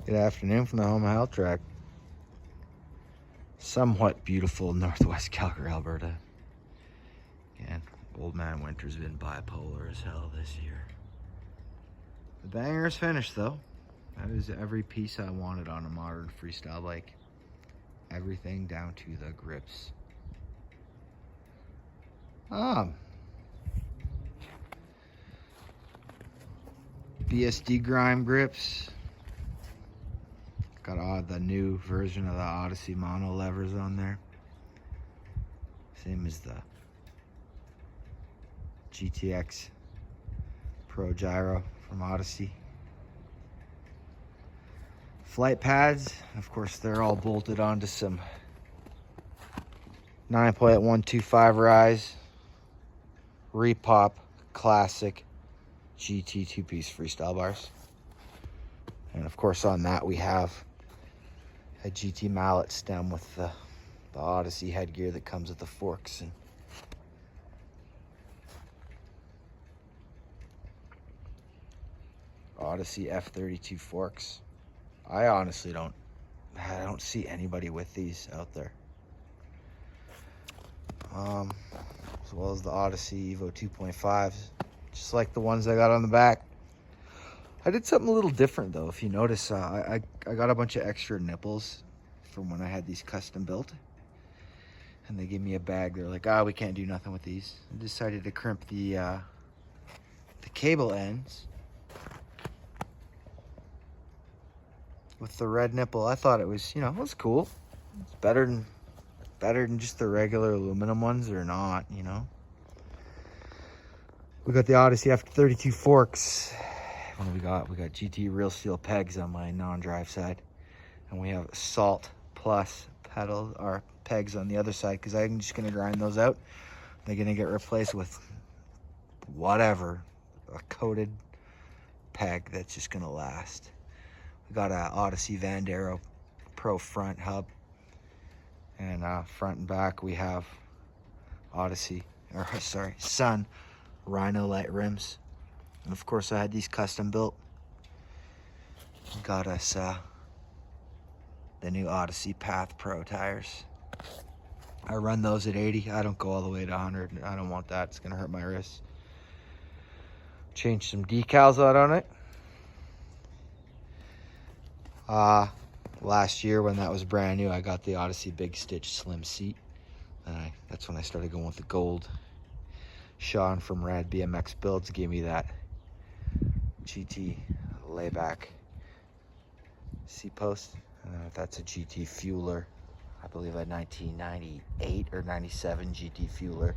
Good afternoon from the Home Health Track. Somewhat beautiful northwest Calgary, Alberta. Again, old man winter's been bipolar as hell this year. The banger's finished though. That is every piece I wanted on a modern freestyle bike. Everything down to the grips. BSD grime grips. Got the new version of the Odyssey mono levers on there. Same as the GTX Pro gyro from Odyssey. Flight pads, of course, they're all bolted onto some 9.125 rise Repop classic GT two-piece freestyle bars. And of course on that we have a GT mallet stem with the Odyssey headgear that comes with the forks and Odyssey F32 forks. I honestly don't see anybody with these out there. As well as the Odyssey Evo 2.5s, just like the ones I got on the back. I did something a little different though. If you notice, I got a bunch of extra nipples from when I had these custom built. And they gave me a bag. They're like, we can't do nothing with these. I decided to crimp the cable ends with the red nipple. I thought it was, it was cool. It's better than just the regular aluminum ones or not, We got the Odyssey F32 forks. What do we got? We got GT real steel pegs on my non-drive side. And we have Salt Plus pedals or pegs on the other side because I'm just going to grind those out. They're going to get replaced with whatever, a coated peg that's just going to last. We got a Odyssey Vandero Pro front hub. And front and back we have Sun Rhino light rims. And of course I had these custom built. Got us the new Odyssey Path Pro tires. I run those at 80. I don't go all the way to 100. I don't want that. It's gonna hurt my wrists. Changed some decals out on it. Last year when that was brand new, I got the Odyssey Big Stitch Slim Seat. And that's when I started going with the gold. Sean from Rad BMX Builds gave me that GT layback seat post. That's a GT Fueler. I believe a 1998 or 97 GT Fueler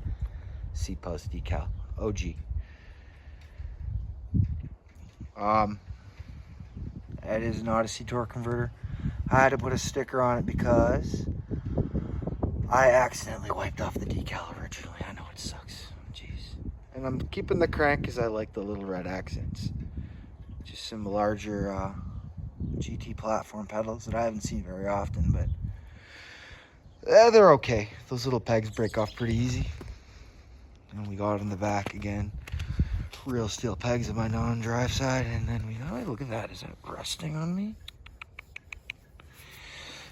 seat post decal. OG. It is an Odyssey torque converter. I had to put a sticker on it because I accidentally wiped off the decal originally. I know it sucks. Jeez. And I'm keeping the crank because I like the little red accents. Just some larger GT platform pedals that I haven't seen very often, but they're okay. Those little pegs break off pretty easy. And we got it in the back again. Real steel pegs on my non-drive side, and then look at that. Is that rusting on me?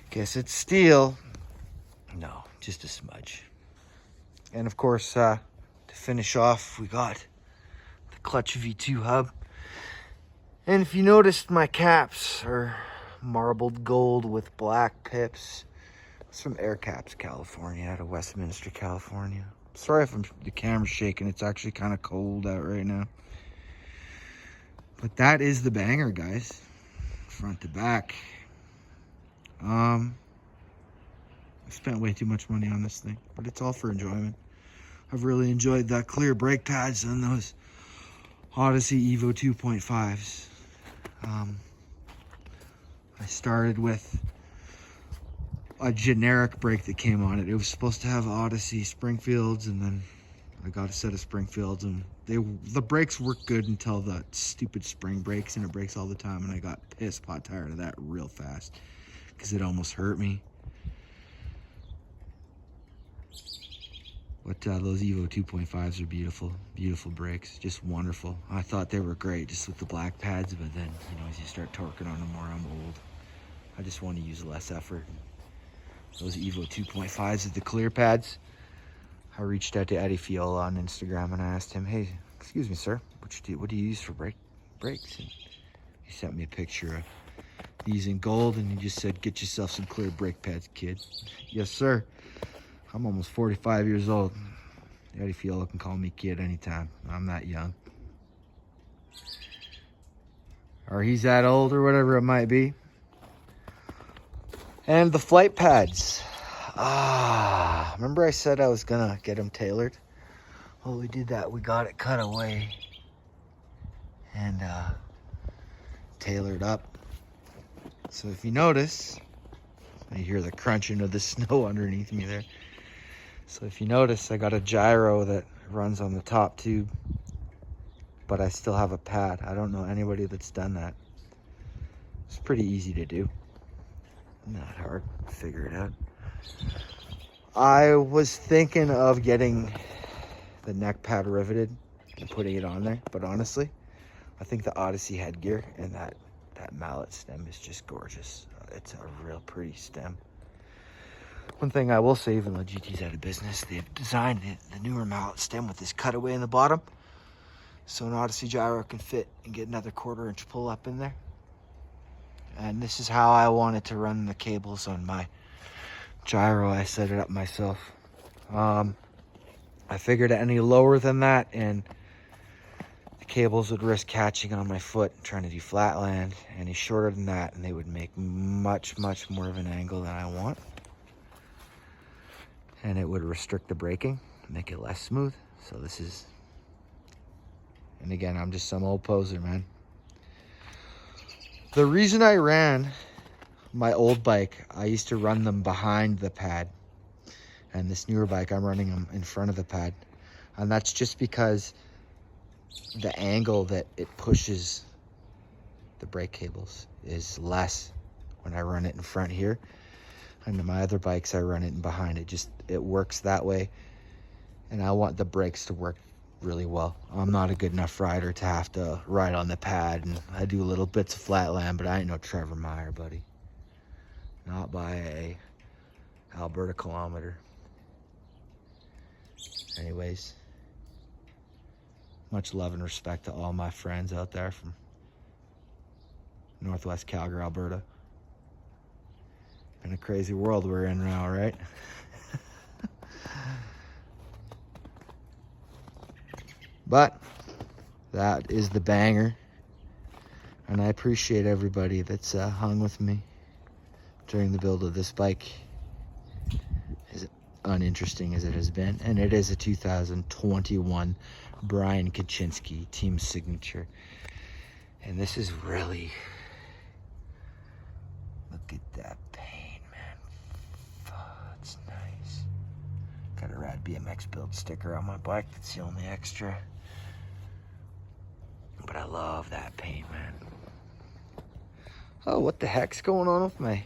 Guess it's steel. No, just a smudge. And of course, to finish off, we got the Clutch V2 hub. And if you noticed, my caps are marbled gold with black pips. It's from Air Caps, California, out of Westminster, California. Sorry if the camera's shaking. It's actually kind of cold out right now. But that is the banger, guys. Front to back. I spent way too much money on this thing, but it's all for enjoyment. I've really enjoyed the clear brake pads on those Odyssey Evo 2.5s. I started with a generic brake that came on it. It was supposed to have Odyssey Springfields, and then I got a set of Springfields, and the brakes worked good until the stupid spring breaks, and it breaks all the time, and I got pissed pot tired of that real fast because it almost hurt me. But those Evo 2.5s are beautiful, beautiful brakes, just wonderful. I thought they were great just with the black pads, but then, you know, as you start torquing on them more, I'm old. I just want to use less effort. Those Evo 2.5s with the clear pads. I reached out to Eddie Fiola on Instagram and I asked him, hey, excuse me, sir, what do you use for brakes? And he sent me a picture of these in gold and he just said, get yourself some clear brake pads, kid. Yes, sir. I'm almost 45 years old. Eddie Fiola can call me kid anytime. I'm that young. Or he's that old or whatever it might be. And the flight pads. Remember I said I was gonna get them tailored? Well, we did that. We got it cut away and tailored up. So if you notice, you hear the crunching of the snow underneath me there. So if you notice, I got a gyro that runs on the top tube, but I still have a pad. I don't know anybody that's done that. It's pretty easy to do. Not hard to figure it out. I was thinking of getting the neck pad riveted and putting it on there, but honestly, I think the Odyssey headgear and that mallet stem is just gorgeous. It's a real pretty stem. One thing I will say, even though GT's out of business, they've designed the newer mallet stem with this cutaway in the bottom, so an Odyssey gyro can fit and get another 1/4 inch pull up in there. And this is how I wanted to run the cables on my gyro. I set it up myself. I figured any lower than that and the cables would risk catching on my foot trying to do flatland. Any shorter than that and they would make much more of an angle than I want. And it would restrict the braking, make it less smooth. So this is, and again, I'm just some old poser, man. The reason I ran my old bike, I used to run them behind the pad. And this newer bike, I'm running them in front of the pad. And that's just because the angle that it pushes the brake cables is less when I run it in front here. And my other bikes, I run it in behind. It works that way. And I want the brakes to work really well. I'm not a good enough rider to have to ride on the pad. And I do little bits of flatland, but I ain't no Trevor Meyer, buddy. Not by a Alberta kilometer. Anyways, much love and respect to all my friends out there from Northwest Calgary, Alberta. In a crazy world we're in now, right? But that is the banger. And I appreciate everybody that's hung with me during the build of this bike. As uninteresting as it has been. And it is a 2021 Brian Kachinsky team signature. And this is really, look at that paint, man. It's nice. Got a rad BMX build sticker on my bike. That's the only extra. But I love that paint, man. Oh, what the heck's going on with my...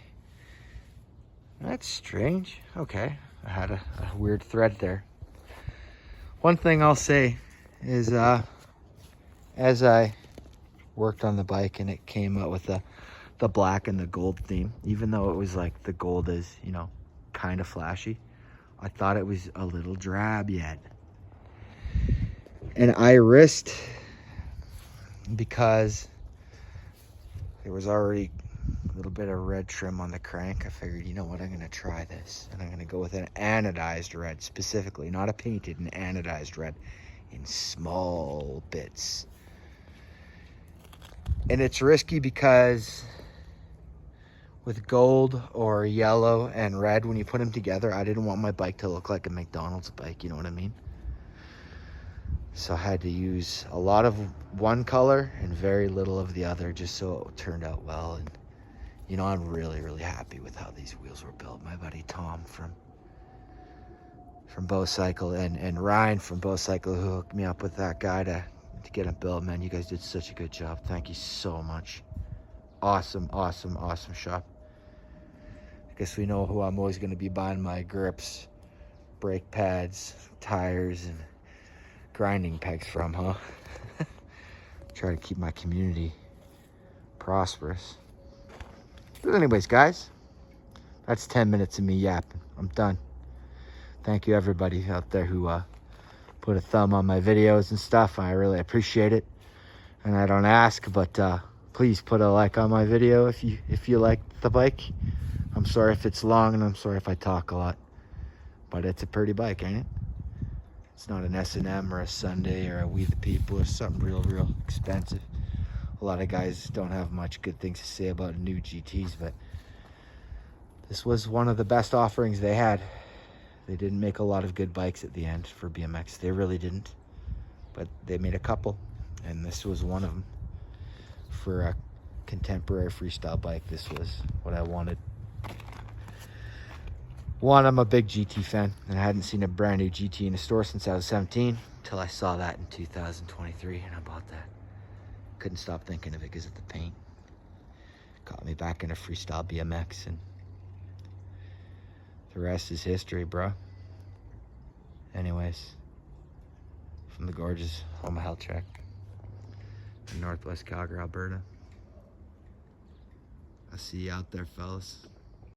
That's strange. Okay, I had a weird thread there. One thing I'll say is as I worked on the bike and it came out with the black and the gold theme, even though it was like the gold is, you know, kind of flashy, I thought it was a little drab yet. And I risked, because there was already a little bit of red trim on the crank, I figured, you know what, I'm going to try this. And I'm going to go with an anodized red, specifically, not a painted, an anodized red in small bits. And it's risky because with gold or yellow and red, when you put them together, I didn't want my bike to look like a McDonald's bike, you know what I mean? So I had to use a lot of one color and very little of the other, just so it turned out well. And you know, I'm really happy with how these wheels were built. My buddy Tom from Bow Cycle and Ryan from Bow Cycle, who hooked me up with that guy to get them built, man. You guys did such a good job. Thank you so much. Awesome shop. I guess we know who I'm always going to be buying my grips brake pads, tires, and grinding pegs from, huh? Try to keep my community prosperous. But anyways, guys, that's 10 minutes of me yapping. I'm done. Thank you everybody out there who put a thumb on my videos and stuff. I really appreciate it. And I don't ask, but please put a like on my video if you like the bike. I'm sorry if it's long, and I'm sorry if I talk a lot, but it's a pretty bike, ain't it? It's not an S&M or a Sunday or a We the People or something real expensive. A lot of guys don't have much good things to say about new GTs, but this was one of the best offerings they had. They didn't make a lot of good bikes at the end for BMX. They really didn't, but they made a couple, and this was one of them. For a contemporary freestyle bike, this was what I wanted. One, I'm a big GT fan, and I hadn't seen a brand new GT in a store since I was 17, until I saw that in 2023, and I bought that. Couldn't stop thinking of it because of the paint. Got me back into freestyle BMX, and the rest is history, bro. Anyways, from the gorgeous home of Health Track in Northwest Calgary, Alberta. I'll see you out there, fellas.